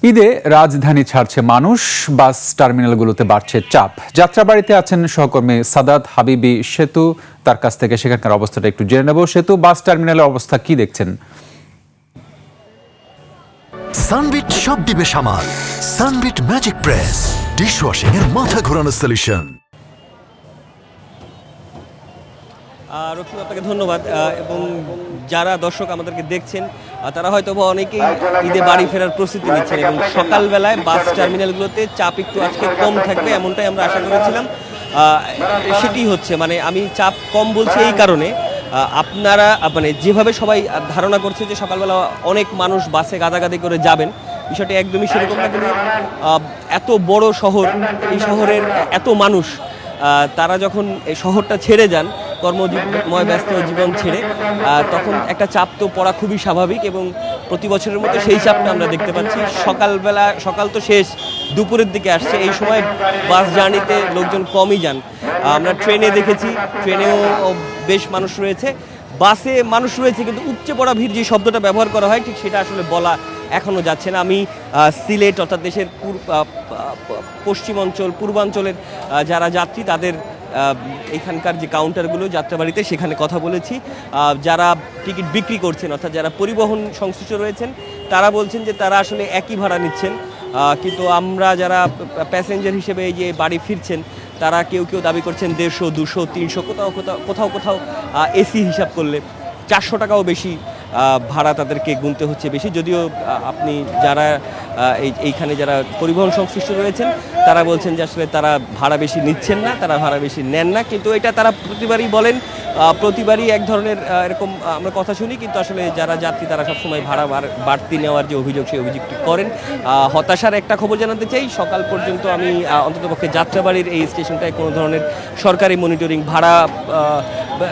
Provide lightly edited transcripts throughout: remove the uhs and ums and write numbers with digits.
ঈদে রাজধানী ছাড়ছে মানুষ, বাস টার্মিনালগুলোতে বাড়ছে চাপ। যাত্রাবাড়িতে আছেন সহকর্মী সাদাত হাবিবি সেতু, তার কাছ থেকে সেখানকার অবস্থাটা একটু জেনে নেব। সেতু, বাস টার্মিনালের অবস্থা কি দেখছেন? সানবিট সব দিবে সামাল। সানবিট ম্যাজিক প্রেস ডিশওয়াশিং এর মাথা ঘোরানো সলিউশন। রকিব, আপনাকে ধন্যবাদ। এবং যারা দর্শক আমাদেরকে দেখছেন তারা হয়তো অনেকেই ঈদে বাড়ি ফেরার প্রস্তুতি নিচ্ছেন এবং সকালবেলায় বাস টার্মিনালগুলোতে চাপ একটু আজকে কম থাকবে এমনটাই আমরা আশা করেছিলাম। সেটি হচ্ছে, মানে আমি চাপ কম বলছি এই কারণে, আপনারা মানে যেভাবে সবাই ধারণা করছে যে সকালবেলা অনেক মানুষ বাসে গাদাগাদি করে যাবেন, বিষয়টি একদমই সেরকম না। কিন্তু এত বড় শহর, এই শহরের এত মানুষ তারা যখন এই শহরটা ছেড়ে যান, কর্মময় ব্যস্ত জীবন ছেড়ে, তখন একটা চাপ তো পড়া খুবই স্বাভাবিক এবং প্রতি বছরের মতো সেই চাপটা আমরা দেখতে পাচ্ছি। সকাল তো শেষ, দুপুরের দিকে আসছে, এই সময় বাস জার্নিতে লোকজন কমই যান। আমরা ট্রেনে দেখেছি, ট্রেনেও বেশ মানুষ রয়েছে, বাসে মানুষ রয়েছে, কিন্তু উপচে পড়া ভিড় যে শব্দটা ব্যবহার করা হয় ঠিক সেটা আসলে বলা এখনও যাচ্ছে না। আমি সিলেট অর্থাৎ দেশের পশ্চিমাঞ্চল পূর্বাঞ্চলের যারা যাত্রী তাদের এখানকার যে কাউন্টারগুলো যাত্রাবাড়িতে, সেখানে কথা বলেছি। যারা টিকিট বিক্রি করছেন অর্থাৎ যারা পরিবহন সংশ্লিষ্ট রয়েছেন তারা বলছেন যে তারা আসলে একই ভাড়া নিচ্ছেন, কিন্তু আমরা যারা প্যাসেঞ্জার হিসেবে এই যে বাড়ি ফিরছেন তারা কেউ কেউ দাবি করছেন 150, 200, 300, কোথাও এসি হিসাব করলে 400 টাকাও বেশি ভাড়া তাদেরকে গুনতে হচ্ছে বেশি। যদিও আপনি যারা এইখানে যারা পরিবহন সংশ্লিষ্ট রয়েছেন তারা বলছেন যে আসলে তারা ভাড়া বেশি নিচ্ছেন না, তারা ভাড়া বেশি নেন না, কিন্তু এটা তারা প্রতিবারই বলেন, প্রতিবারই এক ধরনের এরকম আমরা কথা শুনি। কিন্তু আসলে যারা যাত্রী তারা সবসময় ভাড়া বাড়তি নেওয়ার যে অভিযোগ, সেই অভিযোগটি করেন। হতাশার একটা খবর জানাতে চাই, সকাল পর্যন্ত আমি অন্ততপক্ষে যাত্রাবাড়ির এই স্টেশনটায় কোনো ধরনের সরকারি মনিটরিং, ভাড়া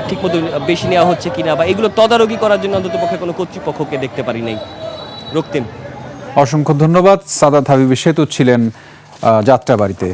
ঠিকমতো বেশি নেওয়া হচ্ছে কিনা বা এগুলো তদারকি করার জন্য অন্ততপক্ষে কোনো কর্তৃপক্ষকে দেখতে পারি নাই। রক্তিম, অসংখ্য ধন্যবাদ। সাদাত হাবিবি সেতু ছিলেন যাত্রাবাড়িতে।